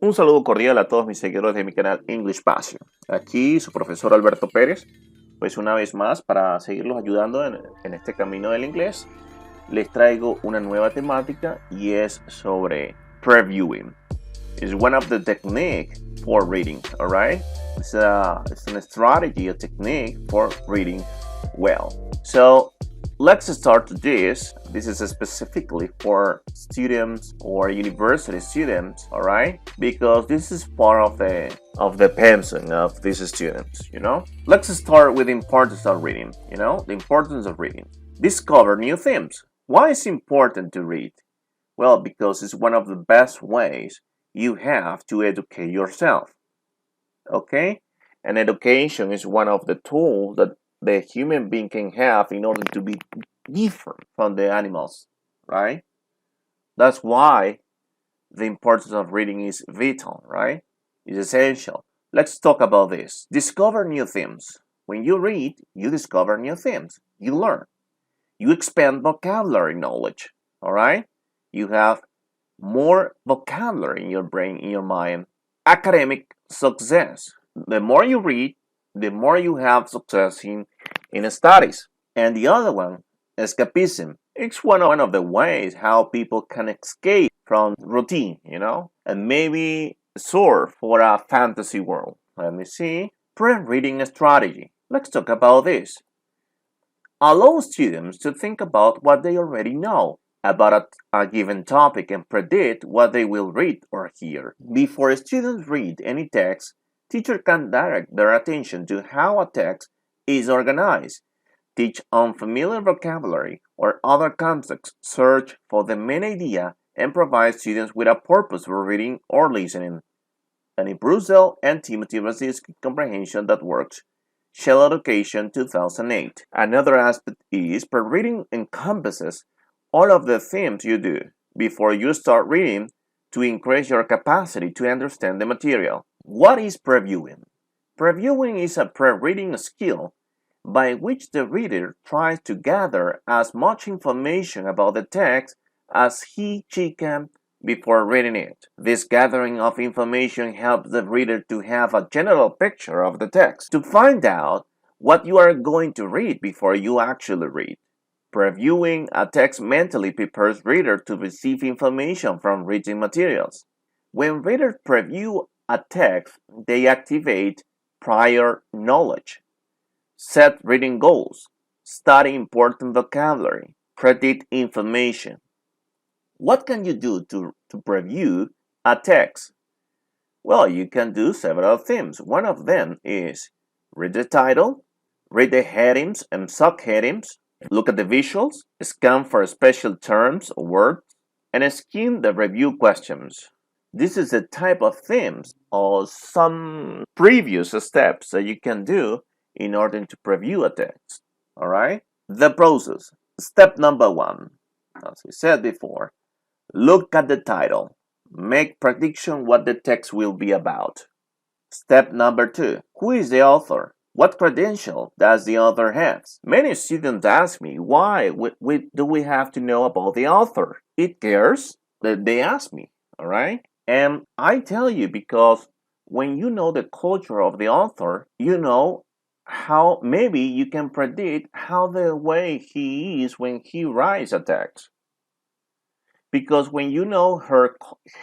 Un saludo cordial a todos mis seguidores de mi canal English Passion. Aquí su profesor Alberto Pérez, pues una vez más para seguirlos ayudando en este camino del inglés, les traigo una nueva temática y es sobre previewing. It's one of the technique for reading, alright? It's a strategy, a technique for reading well. So let's start this. This is specifically for students or university students, all right? Because this is part of the pensum of these students, you know? Let's start with the importance of reading, you know? The importance of reading. Discover new themes. Why is it important to read? Well, because it's one of the best ways you have to educate yourself, okay? And education is one of the tools that the human being can have in order to be different from the animals, right? That's why the importance of reading is vital, right? It's essential. Let's talk about this. Discover new themes. When you read, you discover new themes. You learn. You expand vocabulary knowledge, all right? You have more vocabulary in your brain, in your mind. Academic success. The more you read, the more you have success in studies. And the other one, escapism. It's one of the ways how people can escape from routine, you know, and maybe soar for a fantasy world. Let me see. Pre-reading strategy. Let's talk about this. Allow students to think about what they already know about a given topic and predict what they will read or hear. Before students read any text, teachers can direct their attention to how a text is organized, teach unfamiliar vocabulary or other concepts, search for the main idea, and provide students with a purpose for reading or listening. Danny Brussel and Timothy Brzezinski comprehension that works. Shell Education 2008. Another aspect is pre-reading encompasses all of the things you do before you start reading to increase your capacity to understand the material. What is previewing? Previewing is a pre-reading skill by which the reader tries to gather as much information about the text as she can before reading it. This gathering of information helps the reader to have a general picture of the text, to find out what you are going to read before you actually read. Previewing a text mentally prepares reader to receive information from reading materials. When readers preview a text, they activate prior knowledge, set reading goals, study important vocabulary, predict information. What can you do to preview a text? Well, you can do several things. One of them is read the title, read the headings and subheadings, look at the visuals, scan for special terms or words, and skim the review questions. This is the type of things or some previous steps that you can do in order to preview a text. All right? The process. Step number 1, as we said before, look at the title. Make prediction what the text will be about. Step number 2. Who is the author? What credential does the author have? Many students ask me, why do we have to know about the author? It cares that they ask me, all right? And I tell you because when you know the culture of the author, you know how maybe you can predict how the way he is when he writes a text. Because when you know her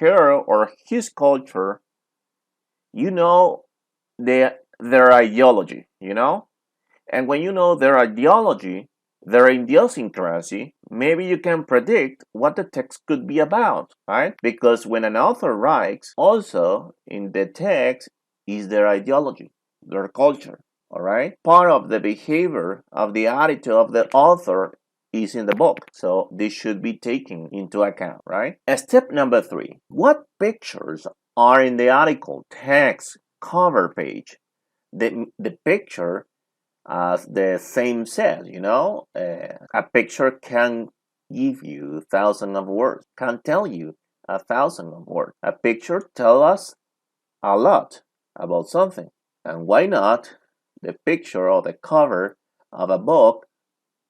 or his culture, you know their ideology, you know? And when you know their ideology, their idiosyncrasy, maybe you can predict what the text could be about, right? Because when an author writes, also in the text is their ideology, their culture, all right? Part of the behavior of the attitude of the author is in the book. So this should be taken into account, right? Step number 3. What pictures are in the article, text, cover page? The picture, as the same says, you know, a picture can give you thousands of words, can tell you 1,000 of words. A picture tells us a lot about something. And why not the picture or the cover of a book,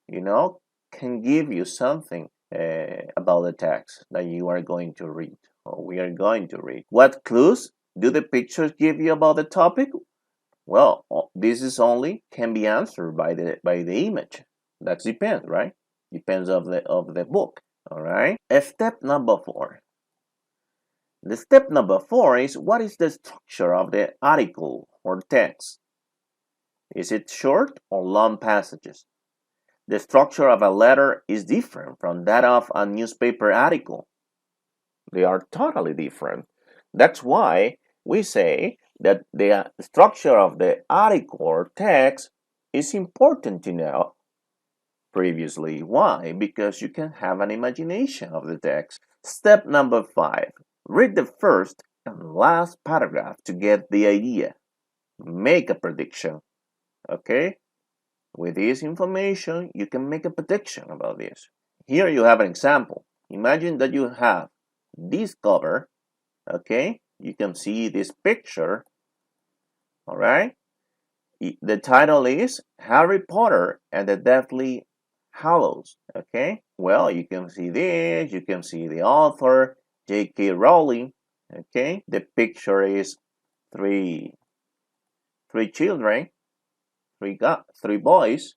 you know, can give you something about the text that you are going to read, we are going to read. What clues do the pictures give you about the topic? Well, this is only can be answered by the image. That depends, right? Depends of the book. All right. Step number 4. The step number 4 is, what is the structure of the article or text? Is it short or long passages? The structure of a letter is different from that of a newspaper article. They are totally different. That's why we say that the structure of the article or text is important to know previously. Why? Because you can have an imagination of the text. Step number 5. Read the first and last paragraph to get the idea. Make a prediction. Okay? With this information, you can make a prediction about this. Here you have an example. Imagine that you have this cover. Okay? You can see this picture. All right? The title is Harry Potter and the Deathly Hallows. Okay? Well, you can see this. You can see the author, J.K. Rowling. Okay? The picture is three children, three boys.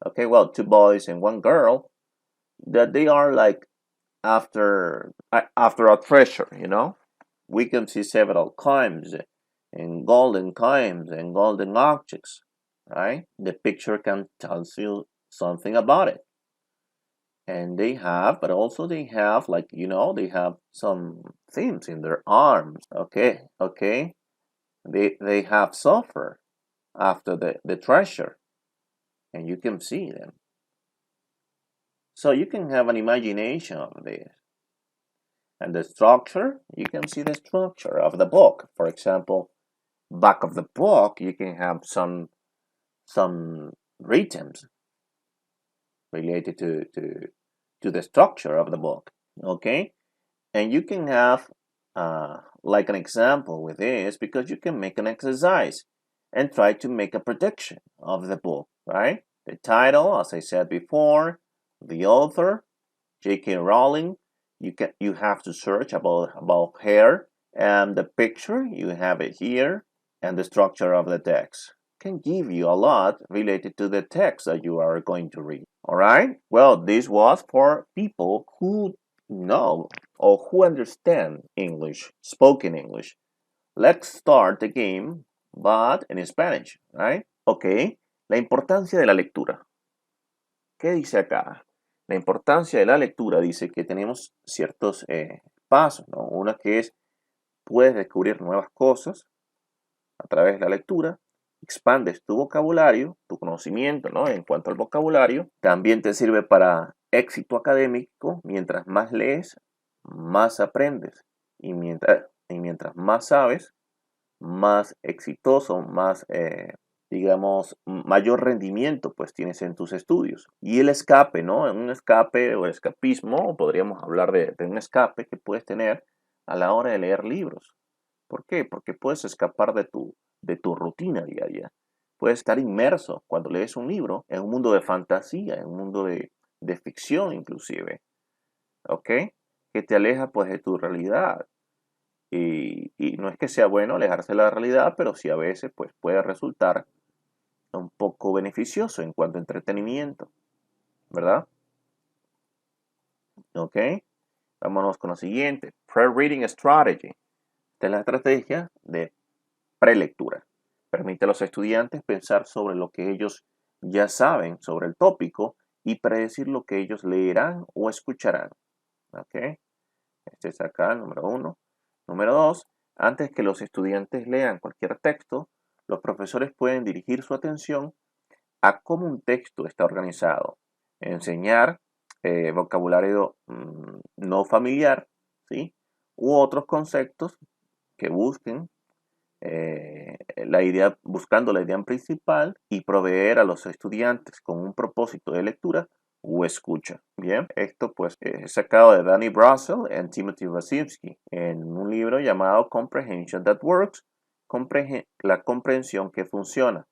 Okay, well, 2 boys and 1 girl. That they are like after a treasure, you know. We can see several coins and golden coins and golden objects, right? The picture can tell you something about it. And they have, but also they have, like, you know, they have some things in their arms. Okay. They have suffered after the treasure, and you can see them. So you can have an imagination of this. And the structure, you can see the structure of the book. For example, back of the book, you can have some writtens related to the structure of the book. Okay, and you can have like an example with this, because you can make an exercise and try to make a prediction of the book, right? The title, as I said before, the author, J.K. Rowling. You have to search about her, and the picture, you have it here, and the structure of the text can give you a lot related to the text that you are going to read. All right? Well, this was for people who know or who understand English, spoken English. Let's start the game, but in Spanish, right? Okay. La importancia de la lectura. ¿Qué dice acá? La importancia de la lectura dice que tenemos ciertos pasos, ¿no? Una que es, puedes descubrir nuevas cosas a través de la lectura, expandes tu vocabulario, tu conocimiento, ¿no? En cuanto al vocabulario, también te sirve para éxito académico. Mientras más lees, más aprendes, y mientras más sabes, más exitoso, más digamos, mayor rendimiento pues tienes en tus estudios. Y el escape, ¿no? Un escape o escapismo, podríamos hablar de un escape que puedes tener a la hora de leer libros. ¿Por qué? Porque puedes escapar de tu rutina diaria. Puedes estar inmerso cuando lees un libro en un mundo de fantasía, en un mundo de ficción inclusive. ¿Ok? Que te aleja pues de tu realidad. Y no es que sea bueno alejarse de la realidad, pero sí a veces pues puede resultar un poco beneficioso en cuanto a entretenimiento, ¿verdad? Ok, vámonos con lo siguiente. Pre-reading strategy. Esta es la estrategia de prelectura. Permite a los estudiantes pensar sobre lo que ellos ya saben sobre el tópico y predecir lo que ellos leerán o escucharán. Ok, este es acá el número 1. Número 2. Antes que los estudiantes lean cualquier texto, los profesores pueden dirigir su atención a cómo un texto está organizado. Enseñar vocabulario no familiar, ¿sí? U otros conceptos que busquen buscando la idea principal, y proveer a los estudiantes con un propósito de lectura o escucha. Bien, esto pues es sacado de Danny Brassel y Timothy Wasimski en un libro llamado Comprehension That Works, la comprensión que funciona,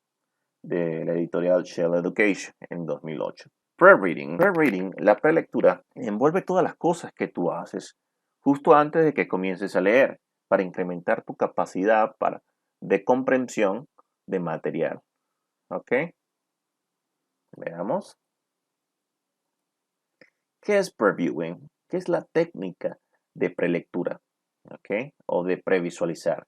de la editorial Shell Education en 2008. Pre-reading, la prelectura envuelve todas las cosas que tú haces justo antes de que comiences a leer, para incrementar tu capacidad de comprensión de material. ¿Ok? Veamos. ¿Qué es previewing? ¿Qué es la técnica de prelectura? ¿Ok? O de previsualizar.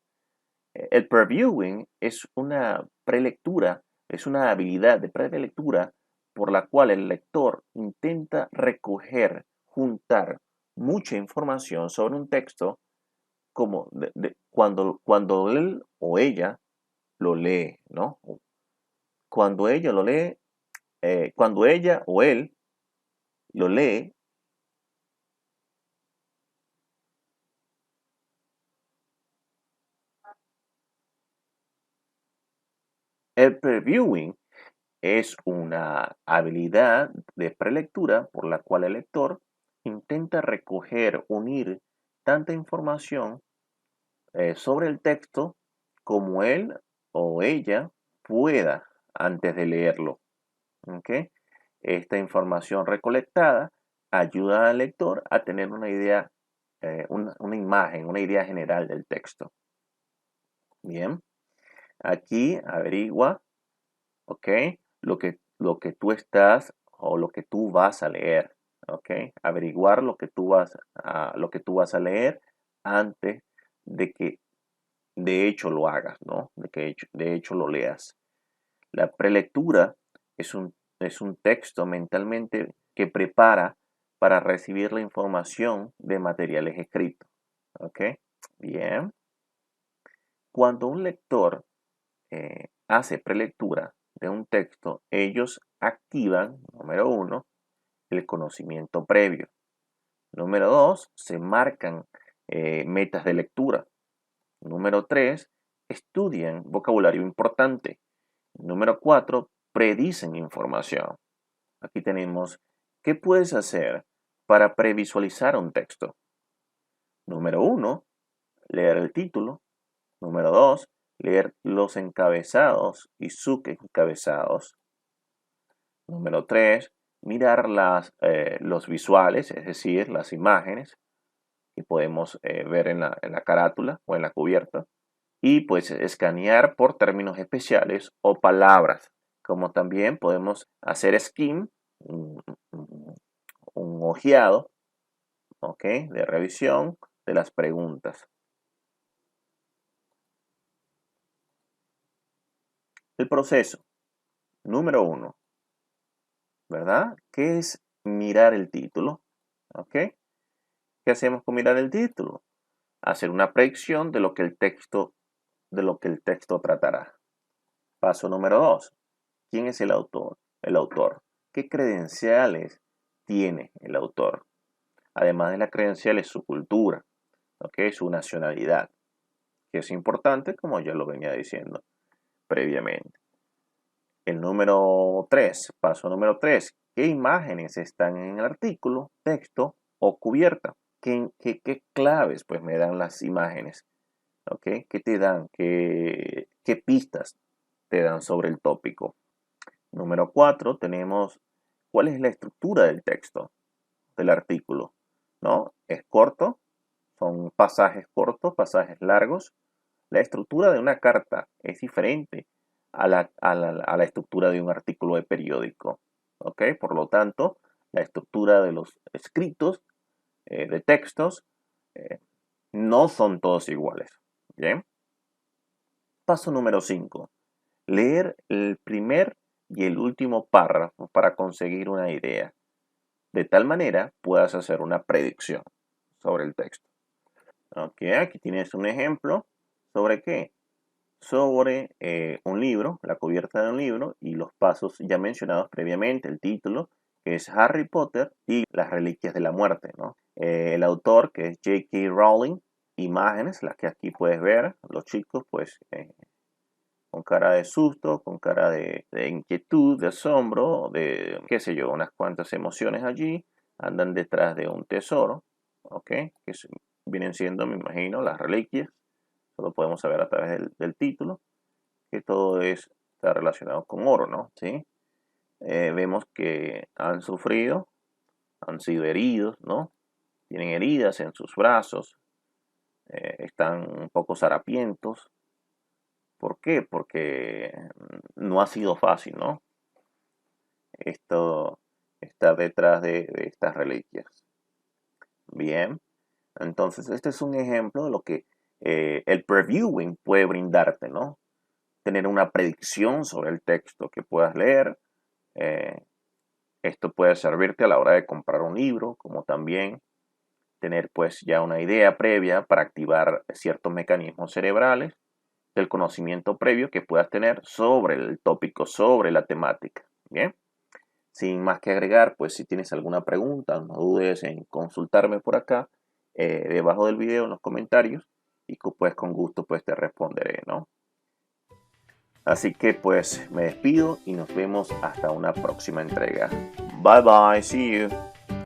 El previewing es una prelectura, es una habilidad de prelectura por la cual el lector intenta recoger, juntar mucha información sobre un texto como cuando él o ella lo lee, ¿no? Cuando ella lo lee, cuando ella o él lo lee, el previewing es una habilidad de prelectura por la cual el lector intenta recoger, unir tanta información sobre el texto como él o ella pueda antes de leerlo. ¿Ok? Esta información recolectada ayuda al lector a tener una idea, una imagen, una idea general del texto. Bien, aquí averigua, ¿ok? Lo que tú estás o lo que tú vas a leer, ¿ok? Averiguar lo que tú vas a leer antes de que de hecho lo hagas, ¿no? De hecho lo leas. La prelectura es un texto mentalmente que prepara para recibir la información de materiales escritos, ¿ok? Bien. Cuando un lector hace prelectura de un texto, ellos activan, número 1, el conocimiento previo. Número 2, se marcan metas de lectura. Número 3, estudian vocabulario importante. Número 4, predicen información. Aquí tenemos, ¿qué puedes hacer para previsualizar un texto? Número 1, leer el título. Número 2, leer los encabezados y subencabezados. Número 3, mirar los visuales, es decir, las imágenes que podemos ver en la carátula o en la cubierta. Y pues escanear por términos especiales o palabras, como también podemos hacer skim, un ojeado, ¿ok? De revisión de las preguntas. El proceso, número 1, ¿verdad? ¿Qué es mirar el título? ¿Ok? ¿Qué hacemos con mirar el título? Hacer una predicción de lo que el texto tratará. Paso número 2. ¿Quién es el autor? El autor. ¿Qué credenciales tiene el autor? Además de las credenciales, su cultura, ¿ok? Su nacionalidad, que es importante, como ya lo venía diciendo previamente. El número 3, paso número 3, ¿qué imágenes están en el artículo, texto o cubierta? ¿Qué claves pues me dan las imágenes? ¿Ok? ¿Qué te dan? ¿Qué pistas te dan sobre el tópico? Número 4, tenemos cuál es la estructura del texto, del artículo, ¿no? Es corto, son pasajes cortos, pasajes largos. La estructura de una carta es diferente a la estructura de un artículo de periódico, ¿ok? Por lo tanto, la estructura de los escritos, de textos, eh, no son todos iguales, ¿bien? Paso número 5. Leer el primer y el último párrafo para conseguir una idea. De tal manera puedas hacer una predicción sobre el texto. Ok, aquí tienes un ejemplo. ¿Sobre qué? Sobre un libro, la cubierta de un libro y los pasos ya mencionados previamente, el título, que es Harry Potter y las reliquias de la muerte, ¿no? El autor, que es J.K. Rowling, imágenes, las que aquí puedes ver, los chicos, pues, con cara de susto, con cara de inquietud, de asombro, de, qué sé yo, unas cuantas emociones allí, andan detrás de un tesoro, ¿ok? Vienen siendo, me imagino, las reliquias. Eso lo podemos saber a través del título, que todo está relacionado con oro, ¿no? ¿Sí? Vemos que han sufrido, han sido heridos, ¿no? tienen heridas en sus brazos, están un poco harapientos. ¿Por qué? Porque no ha sido fácil, ¿no? Esto está detrás de estas reliquias. Bien, entonces este es un ejemplo de lo que el previewing puede brindarte, ¿no? Tener una predicción sobre el texto que puedas leer. Esto puede servirte a la hora de comprar un libro, como también tener pues ya una idea previa para activar ciertos mecanismos cerebrales del conocimiento previo que puedas tener sobre el tópico, sobre la temática. Bien, sin más que agregar, pues si tienes alguna pregunta, no dudes en consultarme por acá, debajo del video en los comentarios, y pues con gusto pues te responderé, ¿no? Así que pues me despido y nos vemos hasta una próxima entrega. Bye bye, see you.